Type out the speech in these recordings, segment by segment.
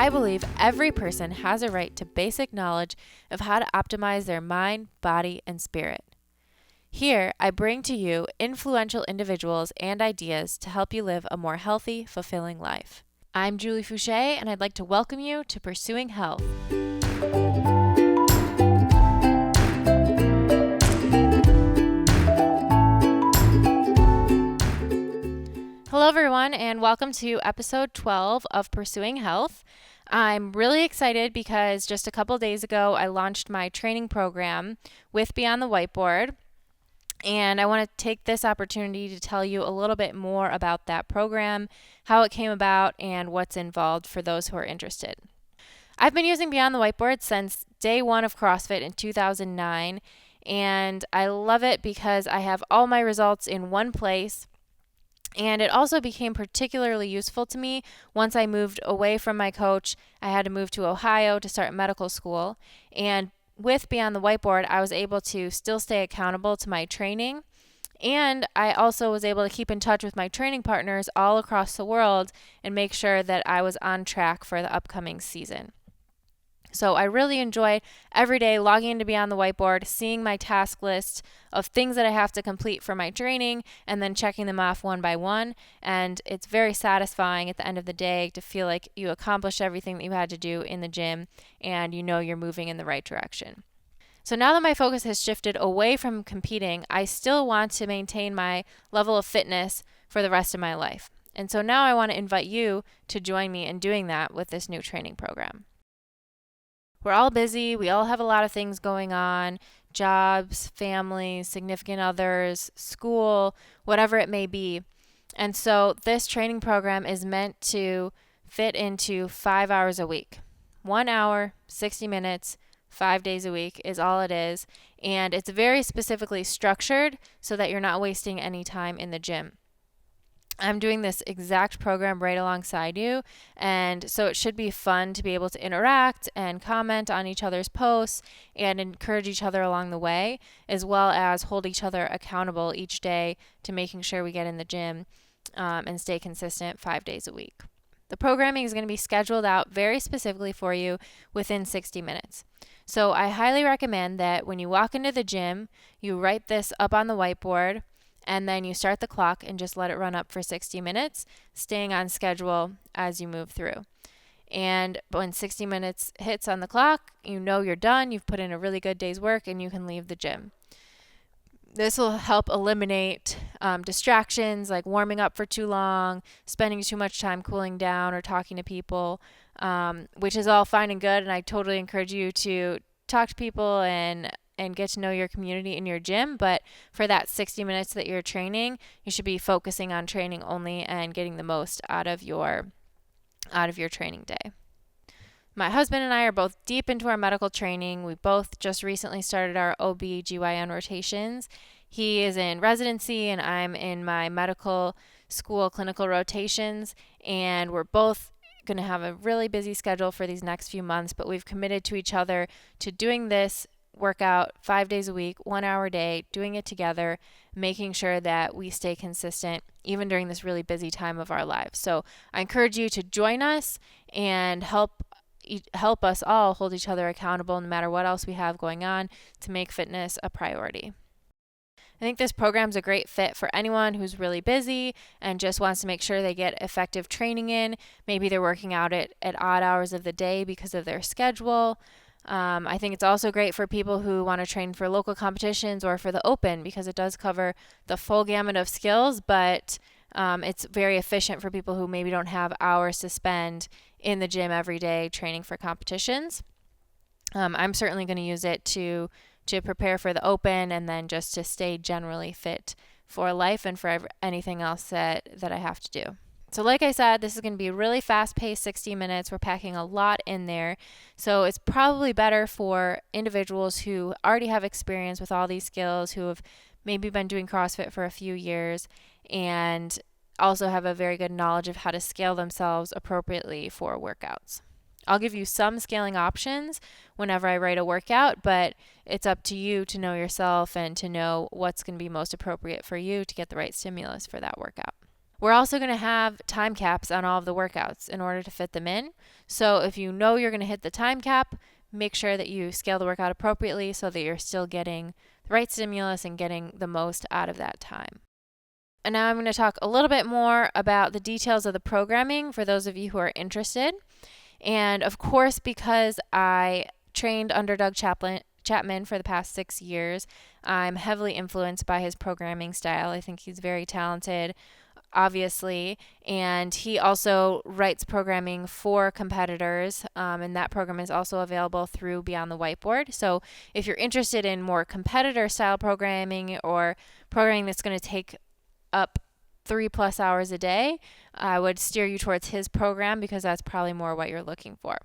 I believe every person has a right to basic knowledge of how to optimize their mind, body, and spirit. Here, I bring to you influential individuals and ideas to help you live a more healthy, fulfilling life. I'm Julie Foucher, and I'd like to welcome you to Pursuing Health. Hello, everyone, and welcome to episode 12 of Pursuing Health. I'm really excited because just a couple days ago, I launched my training program with Beyond the Whiteboard, and I want to take this opportunity to tell you a little bit more about that program, how it came about, and what's involved for those who are interested. I've been using Beyond the Whiteboard since day one of CrossFit in 2009, and I love it because I have all my results in one place. And it also became particularly useful to me once I moved away from my coach. I had to move to Ohio to start medical school. And with Beyond the Whiteboard, I was able to still stay accountable to my training. And I also was able to keep in touch with my training partners all across the world and make sure that I was on track for the upcoming season. So I really enjoy every day logging into Beyond the Whiteboard, seeing my task list of things that I have to complete for my training, and then checking them off one by one. And it's very satisfying at the end of the day to feel like you accomplished everything that you had to do in the gym and you know you're moving in the right direction. So now that my focus has shifted away from competing, I still want to maintain my level of fitness for the rest of my life. And so now I want to invite you to join me in doing that with this new training program. We're all busy. We all have a lot of things going on, jobs, families, significant others, school, whatever it may be. And so this training program is meant to fit into 5 hours a week. 1 hour, 60 minutes, 5 days a week is all it is. And it's very specifically structured so that you're not wasting any time in the gym. I'm doing this exact program right alongside you, and so it should be fun to be able to interact and comment on each other's posts and encourage each other along the way, as well as hold each other accountable each day to making sure we get in the gym and stay consistent 5 days a week. The programming is going to be scheduled out very specifically for you within 60 minutes. So I highly recommend that when you walk into the gym, you write this up on the whiteboard, and then you start the clock and just let it run up for 60 minutes, staying on schedule as you move through. And when 60 minutes hits on the clock, you know you're done, you've put in a really good day's work, and you can leave the gym. This will help eliminate distractions like warming up for too long, spending too much time cooling down or talking to people, which is all fine and good, and I totally encourage you to talk to people and get to know your community in your gym. But for that 60 minutes that you're training, you should be focusing on training only and getting the most out of your training day. My husband and I are both deep into our medical training. We both just recently started our OB/GYN rotations. He is in residency and I'm in my medical school clinical rotations, and we're both going to have a really busy schedule for these next few months, but we've committed to each other to doing this workout 5 days a week, 1 hour a day, doing it together, making sure that we stay consistent even during this really busy time of our lives. So I encourage you to join us and help us all hold each other accountable no matter what else we have going on to make fitness a priority. I think this program is a great fit for anyone who's really busy and just wants to make sure they get effective training in. Maybe they're working out at odd hours of the day because of their schedule. I think it's also great for people who want to train for local competitions or for the open because it does cover the full gamut of skills, but it's very efficient for people who maybe don't have hours to spend in the gym every day training for competitions. I'm certainly going to use it to prepare for the open and then just to stay generally fit for life and for anything else that I have to do. So like I said, this is going to be a really fast-paced 60 minutes. We're packing a lot in there. So it's probably better for individuals who already have experience with all these skills, who have maybe been doing CrossFit for a few years and also have a very good knowledge of how to scale themselves appropriately for workouts. I'll give you some scaling options whenever I write a workout, but it's up to you to know yourself and to know what's going to be most appropriate for you to get the right stimulus for that workout. We're also going to have time caps on all of the workouts in order to fit them in. So if you know you're going to hit the time cap, make sure that you scale the workout appropriately so that you're still getting the right stimulus and getting the most out of that time. And now I'm going to talk a little bit more about the details of the programming for those of you who are interested. And of course, because I trained under Doug Chapman for the past 6 years, I'm heavily influenced by his programming style. I think he's very talented, obviously, and he also writes programming for competitors, and that program is also available through Beyond the Whiteboard. So if you're interested in more competitor style programming or programming that's going to take up 3+ hours a day, I would steer you towards his program because that's probably more what you're looking for.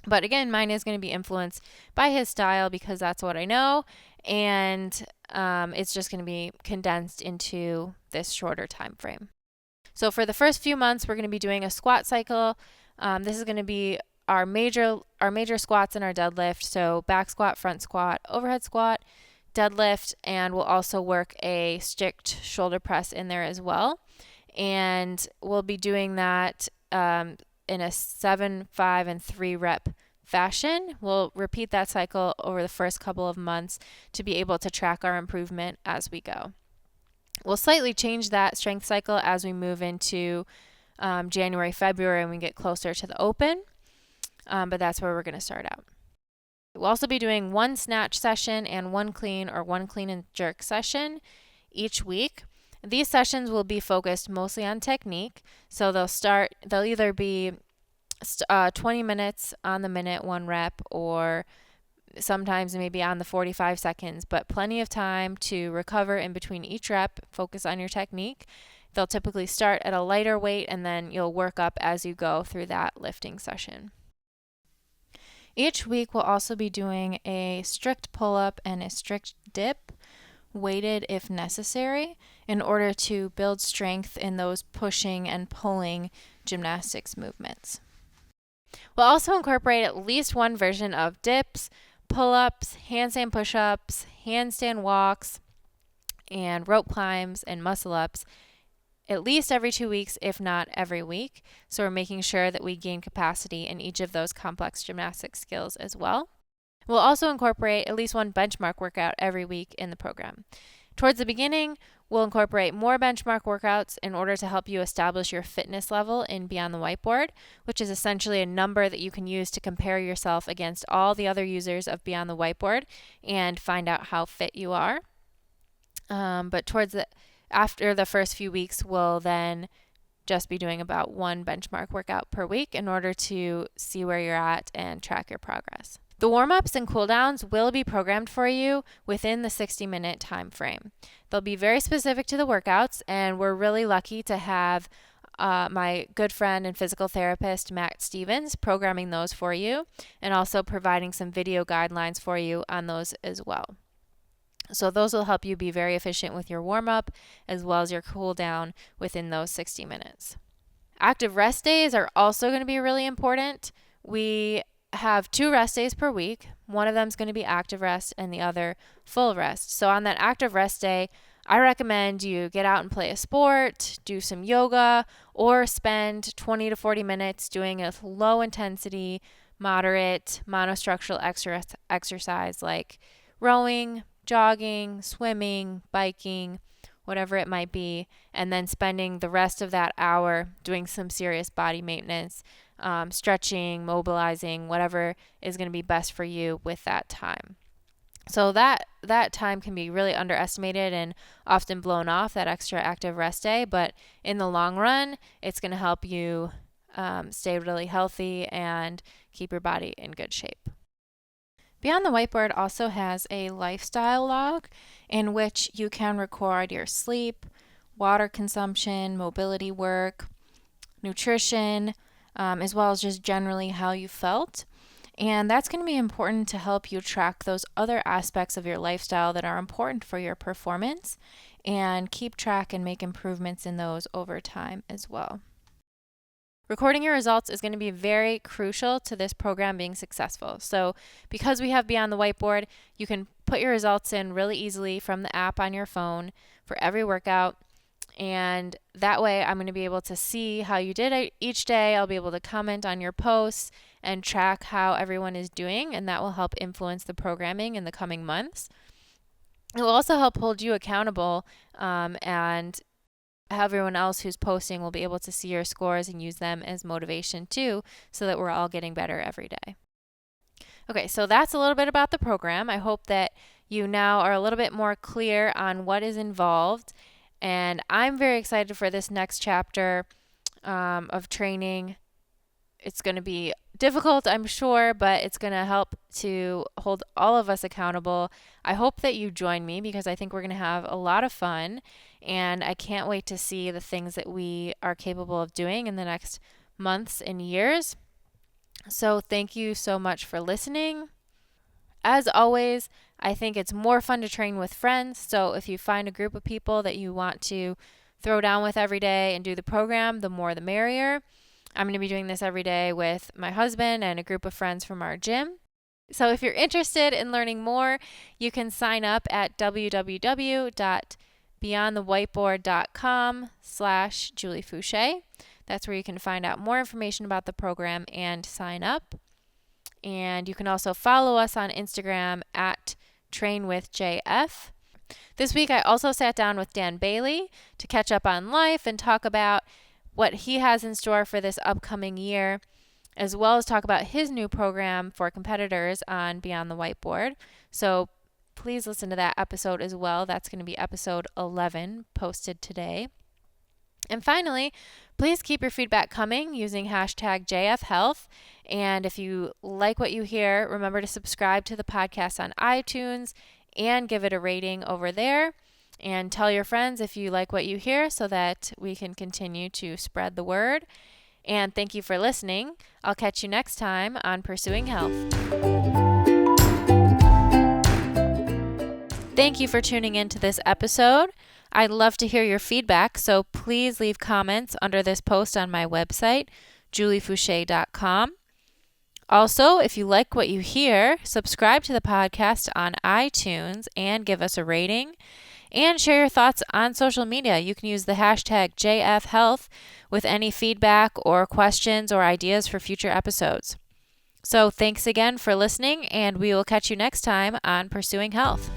But again, mine is going to be influenced by his style because that's what I know, and it's just going to be condensed into this shorter time frame. So for the first few months, we're going to be doing a squat cycle. This is going to be our major squats and our deadlift. So back squat, front squat, overhead squat, deadlift, and we'll also work a strict shoulder press in there as well. And we'll be doing that in a 7, 5, and 3 rep fashion. We'll repeat that cycle over the first couple of months to be able to track our improvement as we go. We'll slightly change that strength cycle as we move into January, February, and we get closer to the open, but that's where we're going to start out. We'll also be doing 1 snatch session and 1 clean or 1 clean and jerk session each week. These sessions will be focused mostly on technique. So they'll either be 20 minutes on the minute, 1 rep, or sometimes maybe on the 45 seconds, but plenty of time to recover in between each rep, focus on your technique. They'll typically start at a lighter weight and then you'll work up as you go through that lifting session. Each week we'll also be doing a strict pull-up and a strict dip, weighted if necessary, in order to build strength in those pushing and pulling gymnastics movements. We'll also incorporate at least one version of dips, pull-ups, handstand push-ups, handstand walks, and rope climbs and muscle-ups at least every 2 weeks, if not every week. So we're making sure that we gain capacity in each of those complex gymnastic skills as well. We'll also incorporate at least one benchmark workout every week in the program. Towards the beginning, we'll incorporate more benchmark workouts in order to help you establish your fitness level in Beyond the Whiteboard, which is essentially a number that you can use to compare yourself against all the other users of Beyond the Whiteboard and find out how fit you are. But after the first few weeks, we'll then just be doing about 1 benchmark workout per week in order to see where you're at and track your progress. The warm-ups and cool-downs will be programmed for you within the 60-minute time frame. They'll be very specific to the workouts, and we're really lucky to have my good friend and physical therapist, Matt Stevens, programming those for you and also providing some video guidelines for you on those as well. So those will help you be very efficient with your warm-up as well as your cool-down within those 60 minutes. Active rest days are also going to be really important. We have 2 rest days per week. One of them is going to be active rest and the other full rest. So on that active rest day, I recommend you get out and play a sport, do some yoga, or spend 20 to 40 minutes doing a low intensity, moderate monostructural exercise like rowing, jogging, swimming, biking, whatever it might be, and then spending the rest of that hour doing some serious body maintenance, stretching, mobilizing, whatever is going to be best for you with that time. So that time can be really underestimated and often blown off, that extra active rest day, but in the long run, it's going to help you stay really healthy and keep your body in good shape. Beyond the Whiteboard also has a lifestyle log in which you can record your sleep, water consumption, mobility work, nutrition, as well as just generally how you felt. And that's going to be important to help you track those other aspects of your lifestyle that are important for your performance and keep track and make improvements in those over time as well. Recording your results is going to be very crucial to this program being successful. So because we have Beyond the Whiteboard, you can put your results in really easily from the app on your phone for every workout. And that way I'm going to be able to see how you did each day. I'll be able to comment on your posts and track how everyone is doing, and that will help influence the programming in the coming months. It will also help hold you accountable, and everyone else who's posting will be able to see your scores and use them as motivation too, so that we're all getting better every day. Okay, so that's a little bit about the program. I hope that you now are a little bit more clear on what is involved, and I'm very excited for this next chapter of training. It's going to be difficult, I'm sure, but it's going to help to hold all of us accountable. I hope that you join me because I think we're going to have a lot of fun, and I can't wait to see the things that we are capable of doing in the next months and years. So thank you so much for listening. As always, I think it's more fun to train with friends. So if you find a group of people that you want to throw down with every day and do the program, the more the merrier. I'm going to be doing this every day with my husband and a group of friends from our gym. So if you're interested in learning more, you can sign up at www.beyondthewhiteboard.com/Julie Foucher. That's where you can find out more information about the program and sign up. And you can also follow us on Instagram at trainwithjf. This week I also sat down with Dan Bailey to catch up on life and talk about what he has in store for this upcoming year, as well as talk about his new program for competitors on Beyond the Whiteboard. So please listen to that episode as well. That's going to be episode 11 posted today. And finally, please keep your feedback coming using hashtag JFHealth. And if you like what you hear, remember to subscribe to the podcast on iTunes and give it a rating over there. And tell your friends if you like what you hear so that we can continue to spread the word. And thank you for listening. I'll catch you next time on Pursuing Health. Thank you for tuning in to this episode. I'd love to hear your feedback, so please leave comments under this post on my website, juliefoucher.com. Also, if you like what you hear, subscribe to the podcast on iTunes and give us a rating. And share your thoughts on social media. You can use the hashtag JFHealth with any feedback or questions or ideas for future episodes. So thanks again for listening, and we will catch you next time on Pursuing Health.